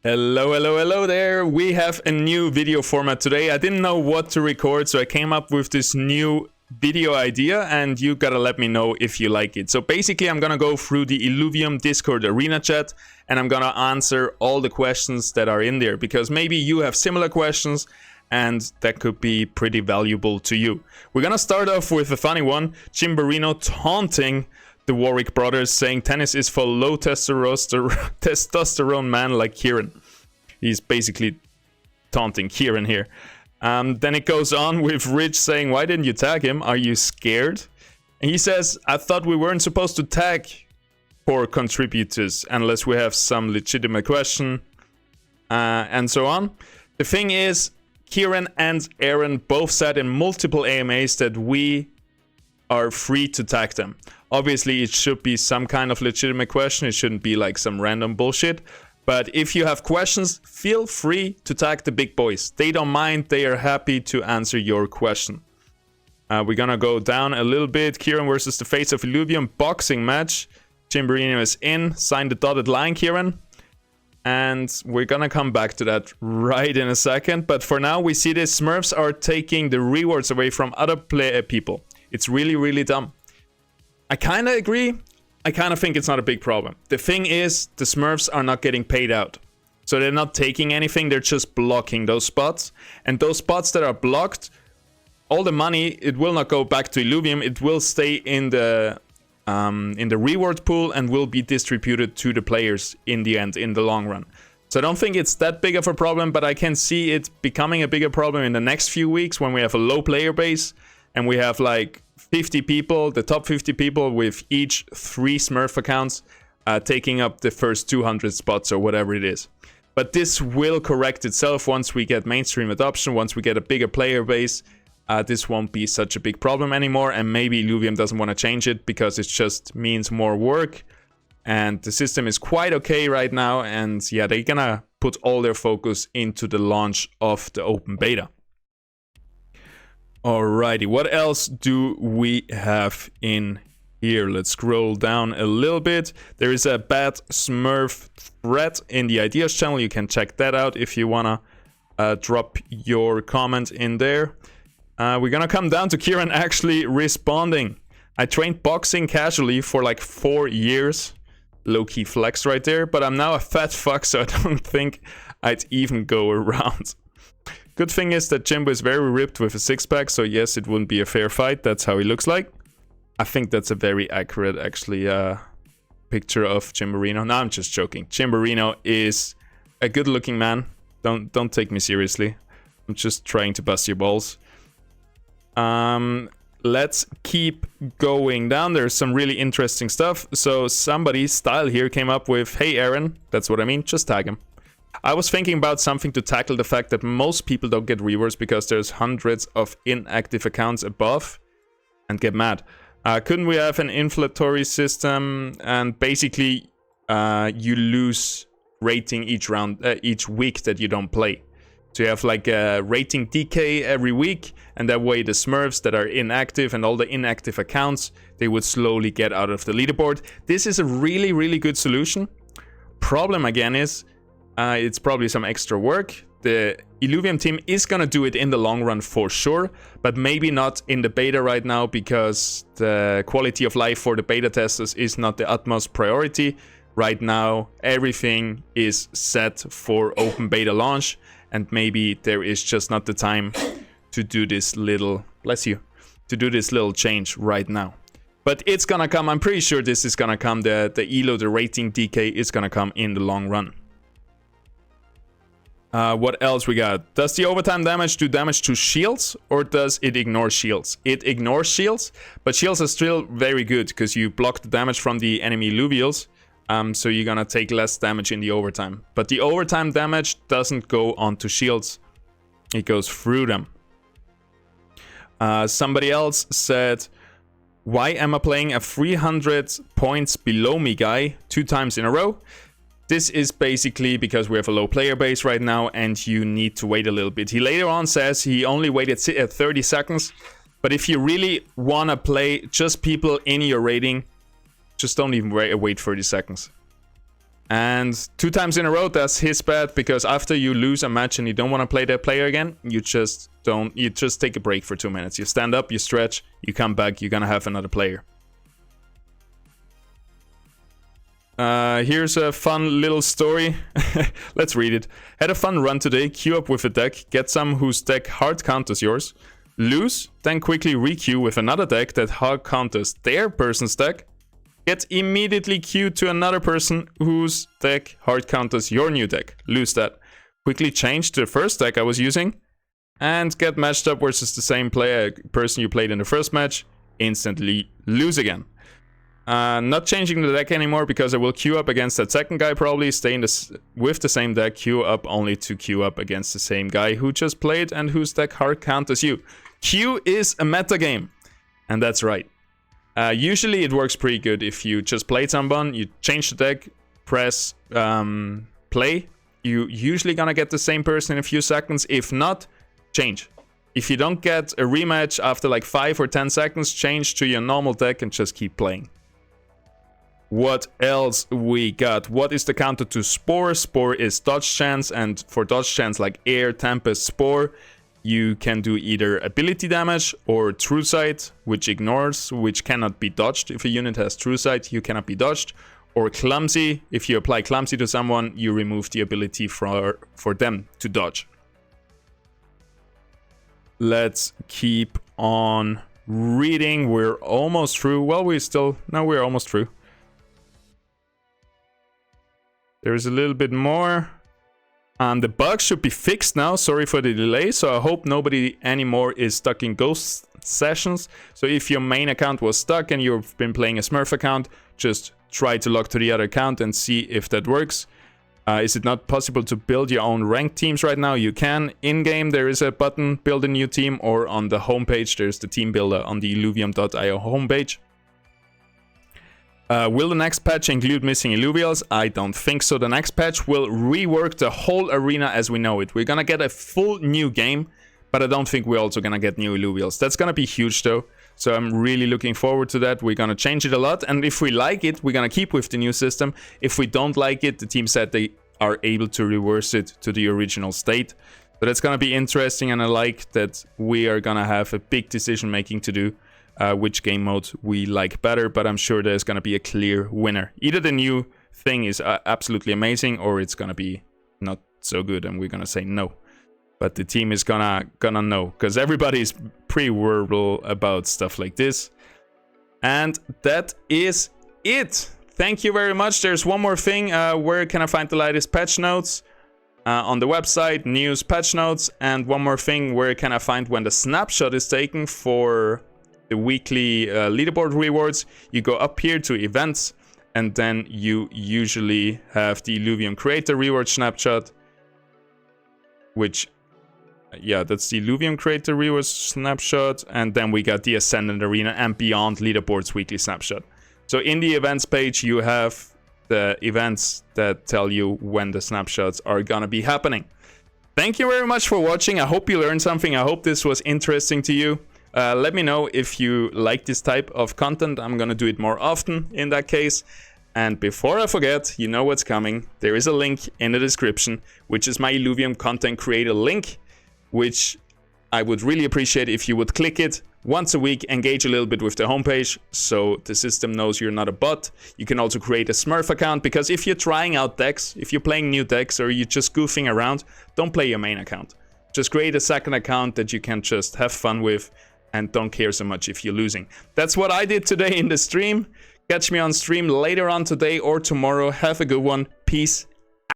Hello, hello, hello there. We have a new video format today. I didn't know what to record, so I came up with this new video idea, and you gotta let me know if you like it. So basically, I'm gonna go through the Illuvium Discord arena chat, and I'm gonna answer all the questions that are in there, because maybe you have similar questions, and that could be pretty valuable to you. We're gonna start off with a funny one. Chimberino taunting the Warwick brothers, saying tennis is for low testosterone man like Kieran. He's basically taunting Kieran here. Then it goes on with Rich saying, why didn't you tag him? Are you scared? And he says, I thought we weren't supposed to tag for contributors unless we have some legitimate question, and so on. The thing is, Kieran and Aaron both said in multiple AMAs that we are free to tag them. Obviously, it should be some kind of legitimate question. It shouldn't be like some random bullshit. But if you have questions, feel free to tag the big boys. They don't mind. They are happy to answer your question. We're gonna go down a little bit. Kieran versus the face of Illuvium boxing match. Chimberino is in. Sign the dotted line, Kieran. And we're gonna come back to that right in a second. But for now, we see this. Smurfs are taking the rewards away from other people. It's really, really dumb. I kind of agree. I kind of think it's not a big problem. The thing is, the Smurfs are not getting paid out. So they're not taking anything, they're just blocking those spots. And those spots that are blocked, all the money, it will not go back to Illuvium. It will stay in the reward pool and will be distributed to the players in the end, in the long run. So I don't think it's that big of a problem, but I can see it becoming a bigger problem in the next few weeks when we have a low player base and we have like 50 people, the top 50 people with each 3 Smurf accounts taking up the first 200 spots or whatever it is. But this will correct itself once we get mainstream adoption, once we get a bigger player base. This won't be such a big problem anymore, and maybe Illuvium doesn't want to change it because it just means more work. And the system is quite okay right now, and yeah, they're gonna put all their focus into the launch of the open beta. Alrighty, what else do we have in here? Let's scroll down a little bit. There is a bad Smurf thread in the ideas channel. You can check that out if you wanna drop your comment in there. We're gonna come down to Kieran actually responding. I trained boxing casually for like 4 years. Low-key flex right there, but I'm now a fat fuck, so I don't think I'd even go around. Good thing is that Jimbo is very ripped with a six-pack, so yes, it wouldn't be a fair fight. That's how he looks like. I think that's a very accurate, actually, picture of Chimberino. No, I'm just joking. Chimberino is a good-looking man. Don't take me seriously. I'm just trying to bust your balls. Let's keep going down. There's some really interesting stuff. So somebody, Style here, came up with, hey, Aaron, that's what I mean, just tag him. I was thinking about something to tackle the fact that most people don't get rewards because there's hundreds of inactive accounts above and get mad. Couldn't we have an inflationary system and basically you lose rating each round, each week that you don't play? So you have like a rating decay every week, and that way the Smurfs that are inactive and all the inactive accounts, they would slowly get out of the leaderboard. This is a really, really good solution. Problem again is, it's probably some extra work. The Illuvium team is gonna do it in the long run for sure, but maybe not in the beta right now because the quality of life for the beta testers is not the utmost priority. Right now, everything is set for open beta launch, and maybe there is just not the time to do this little, bless you, to do this little change right now. But it's gonna come, I'm pretty sure this is gonna come, the elo, the rating decay is gonna come in the long run. What else we got? Does the overtime damage do damage to shields, or does it ignore shields? It ignores shields, but shields are still very good because you block the damage from the enemy Illuvials, so you're gonna take less damage in the overtime. But the overtime damage doesn't go onto shields, it goes through them. Somebody else said, why am I playing a 300 points below me guy 2 times in a row? This is basically because we have a low player base right now and you need to wait a little bit. He later on says he only waited 30 seconds. But if you really want to play just people in your rating, just don't even wait 30 seconds. And 2 times in a row, that's his bad, because after you lose a match and you don't want to play that player again, you just take a break for 2 minutes. You stand up, you stretch, you come back, you're gonna have another player. Here's a fun little story. Let's read it. Had a fun run today, queue up with a deck, get some whose deck hard counters yours, lose, then quickly re-queue with another deck that hard counters their person's deck, get immediately queued to another person whose deck hard counters your new deck. Lose that. Quickly change to the first deck I was using. And get matched up versus the same person you played in the first match. Instantly lose again. Not changing the deck anymore because I will queue up against that second guy probably. Stay with the same deck. Queue up only to queue up against the same guy who just played and whose deck hard counters you. Queue is a meta game. And that's right. Usually it works pretty good if you just played someone, you change the deck, press play, you usually gonna get the same person in a few seconds. If not, change. If you don't get a rematch after like 5 or 10 seconds, change to your normal deck and just keep playing. What else we got? What is the counter to Spore? Spore is dodge chance, and for dodge chance like Air, Tempest, Spore, you can do either ability damage or True Sight, which cannot be dodged. If a unit has True Sight, you cannot be dodged. Or Clumsy, if you apply Clumsy to someone, you remove the ability for them to dodge. Let's keep on reading. We're almost through. Well, we're almost through. There's a little bit more. The bug should be fixed now. Sorry for the delay. So I hope nobody anymore is stuck in ghost sessions. So if your main account was stuck and you've been playing a Smurf account, just try to log to the other account and see if that works. Is it not possible to build your own ranked teams right now? You can. In-game, there is a button, build a new team, or on the homepage, there's the team builder on the illuvium.io homepage. Will the next patch include missing Illuvials? I don't think so. The next patch will rework the whole arena as we know it. We're gonna get a full new game, but I don't think we're also gonna get new Illuvials. That's gonna be huge though, so I'm really looking forward to that. We're gonna change it a lot, and if we like it, we're gonna keep with the new system. If we don't like it, the team said they are able to reverse it to the original state. So that's gonna be interesting, and I like that we are gonna have a big decision making to do. Which game mode we like better, but I'm sure there's gonna be a clear winner. Either the new thing is absolutely amazing, or it's gonna be not so good and we're gonna say no. But the team is gonna know, because everybody is pretty verbal about stuff like this. And that is it. Thank you very much. There's one more thing. Where can I find the latest patch notes? On the website, news, patch notes. And one more thing, where can I find when the snapshot is taken for the weekly leaderboard rewards? You go up here to events, and then you usually have the Illuvium Creator reward snapshot, which, yeah, that's the Illuvium Creator reward snapshot, and then we got the Ascendant Arena and Beyond leaderboards weekly snapshot. So in the events page, you have the events that tell you when the snapshots are gonna be happening. Thank you very much for watching. I hope you learned something. I hope this was interesting to you. Let me know if you like this type of content. I'm gonna do it more often in that case. And before I forget, you know what's coming. There is a link in the description, which is my Illuvium content creator link, which I would really appreciate if you would click it once a week, engage a little bit with the homepage so the system knows you're not a bot. You can also create a Smurf account, because if you're trying out decks, if you're playing new decks, or you're just goofing around, don't play your main account. Just create a second account that you can just have fun with, and don't care so much if you're losing. That's what I did today in the stream. Catch me on stream later on today or tomorrow. Have a good one. Peace